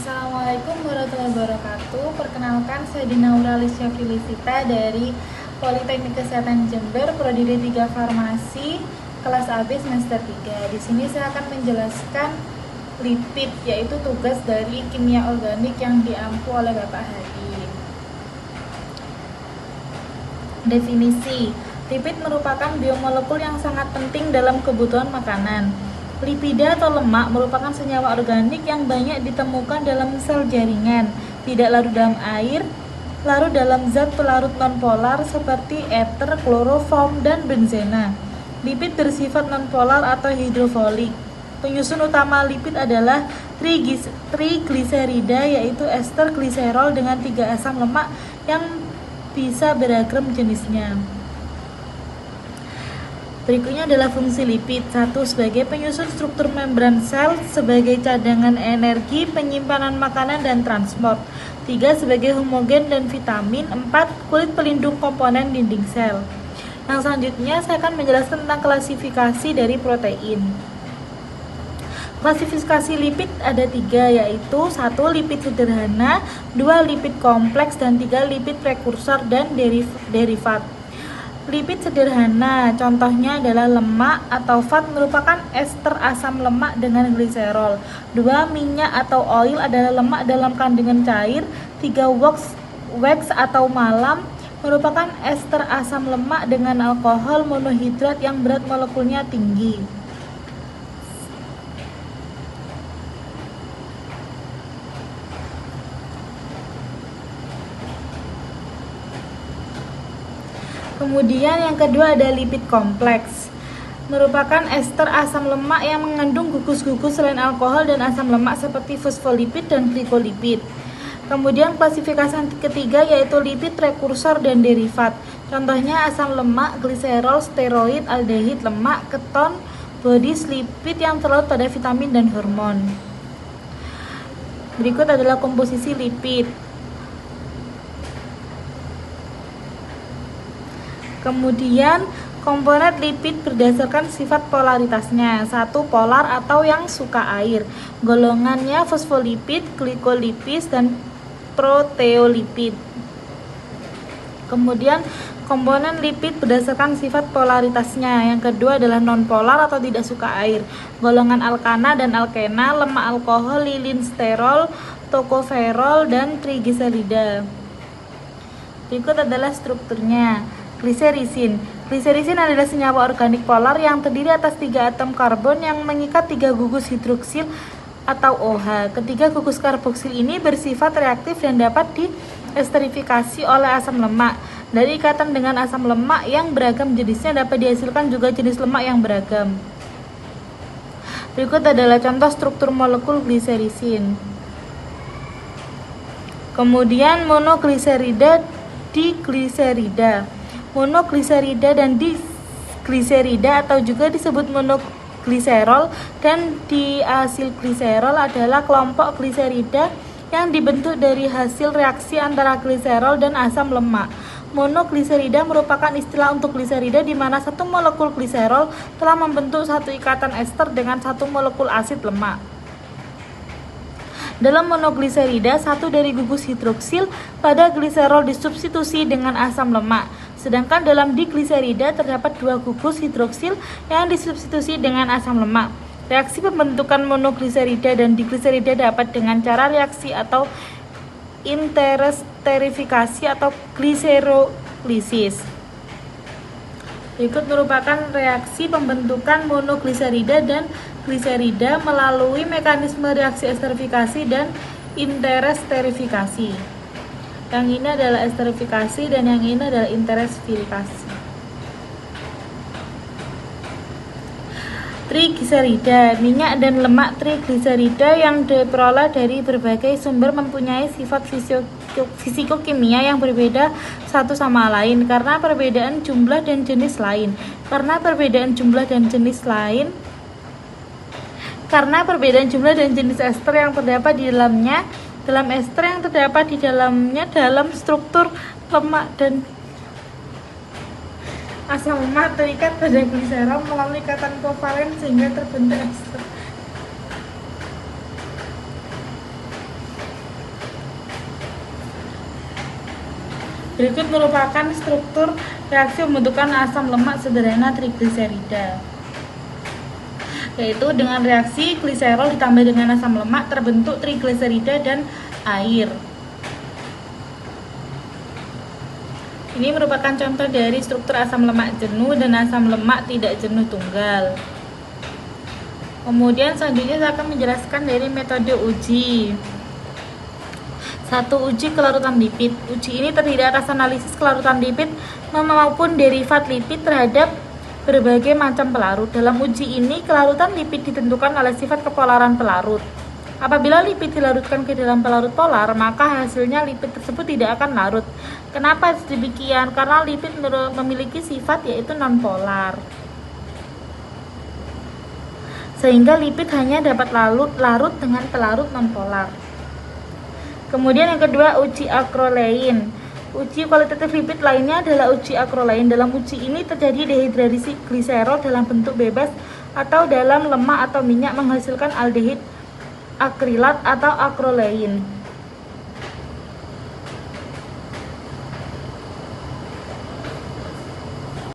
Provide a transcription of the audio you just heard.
Assalamualaikum warahmatullahi wabarakatuh. Perkenalkan, saya Dina Auralisya Filisita dari Politeknik Kesehatan Jember, Prodi D3 Farmasi, kelas AB semester 3. Di sini saya akan menjelaskan lipid, yaitu tugas dari kimia organik yang diampu oleh Bapak Hadi. Definisi: lipid merupakan biomolekul yang sangat penting dalam kebutuhan makanan. Lipida atau lemak merupakan senyawa organik yang banyak ditemukan dalam sel jaringan, tidak larut dalam air, larut dalam zat pelarut nonpolar seperti ether, kloroform, dan benzena. Lipid bersifat nonpolar atau hidrofolik. Penyusun utama lipid adalah trigliserida, yaitu ester gliserol dengan 3 asam lemak yang bisa beragam jenisnya. Berikutnya adalah fungsi lipid. 1. Sebagai penyusun struktur membran sel, sebagai cadangan energi, penyimpanan makanan, dan transport. 3. Sebagai homogen dan vitamin. 4. Kulit pelindung komponen dinding sel. Yang selanjutnya saya akan menjelaskan tentang klasifikasi dari protein. Klasifikasi lipid ada 3, yaitu 1. Lipid sederhana, 2. Lipid kompleks, dan 3. Lipid prekursor dan derivat. Lipid sederhana, contohnya adalah lemak atau fat merupakan ester asam lemak dengan gliserol. 2. Minyak atau oil adalah lemak dalam kandungan cair. 3. Wax atau malam merupakan ester asam lemak dengan alkohol monohidrat yang berat molekulnya tinggi. Kemudian yang kedua ada lipid kompleks, merupakan ester asam lemak yang mengandung gugus-gugus selain alkohol dan asam lemak seperti fosfolipid dan glikolipid. Kemudian klasifikasi ketiga yaitu lipid prekursor dan derivat. Contohnya asam lemak, gliserol, steroid, aldehid, lemak, keton, bodies, lipid yang terlarut pada vitamin dan hormon. Berikut adalah komposisi lipid. Kemudian komponen lipid berdasarkan sifat polaritasnya. 1. Polar atau yang suka air. Golongannya fosfolipid, glikolipid, dan proteolipid. Kemudian komponen lipid berdasarkan sifat polaritasnya. Yang kedua adalah nonpolar atau tidak suka air. Golongan alkana dan alkena, lemak alkohol, lilin sterol, tokoferol, dan trigliserida. Berikut adalah strukturnya. Gliserisin. Gliserisin adalah senyawa organik polar yang terdiri atas 3 atom karbon yang mengikat 3 gugus hidroksil atau OH. Ketiga gugus karboksil ini bersifat reaktif dan dapat diesterifikasi oleh asam lemak. Dari ikatan dengan asam lemak yang beragam jenisnya dapat dihasilkan juga jenis lemak yang beragam. Berikut adalah contoh struktur molekul gliserisin. Kemudian monogliserida, digliserida. Monogliserida dan digliserida atau juga disebut monogliserol dan diasilgliserol adalah kelompok gliserida yang dibentuk dari hasil reaksi antara gliserol dan asam lemak. Monogliserida merupakan istilah untuk gliserida di mana satu molekul gliserol telah membentuk satu ikatan ester dengan satu molekul asid lemak. Dalam monogliserida, satu dari gugus hidroksil pada gliserol disubstitusi dengan asam lemak. Sedangkan dalam digliserida terdapat 2 gugus hidroksil yang disubstitusi dengan asam lemak. Reaksi pembentukan monogliserida dan digliserida dapat dengan cara reaksi atau interesterifikasi atau gliserolisis. Berikut merupakan reaksi pembentukan monogliserida dan gliserida melalui mekanisme reaksi esterifikasi dan interesterifikasi. Yang ini adalah esterifikasi dan yang ini adalah interesterifikasi. Trigliserida, minyak dan lemak trigliserida yang diperoleh dari berbagai sumber mempunyai sifat fisikokimia yang berbeda satu sama lain karena perbedaan jumlah dan jenis lain. Karena perbedaan jumlah dan jenis ester yang terdapat di dalamnya, dalam ester yang terdapat di dalamnya dalam struktur lemak dan asam lemak terikat pada gliserol melalui ikatan kovalen sehingga terbentuk ester. Berikut merupakan struktur reaksi pembentukan asam lemak sederhana trigliserida, yaitu dengan reaksi gliserol ditambah dengan asam lemak terbentuk trigliserida dan air. Ini merupakan contoh dari struktur asam lemak jenuh dan asam lemak tidak jenuh tunggal. Kemudian selanjutnya saya akan menjelaskan dari metode uji. 1. Uji kelarutan lipid. Uji ini terdiri atas analisis kelarutan lipid maupun derivat lipid terhadap berbagai macam pelarut. Dalam uji ini, kelarutan lipid ditentukan oleh sifat kepolaran pelarut. Apabila lipid dilarutkan ke dalam pelarut polar, maka hasilnya lipid tersebut tidak akan larut. Kenapa demikian? Karena lipid memiliki sifat yaitu nonpolar, sehingga lipid hanya dapat larut dengan pelarut nonpolar. Kemudian yang kedua, uji akrolein. Uji kualitatif lipid lainnya adalah uji akrolein. Dalam uji ini terjadi dehidrasi gliserol dalam bentuk bebas atau dalam lemak atau minyak menghasilkan aldehid akrilat atau akrolein.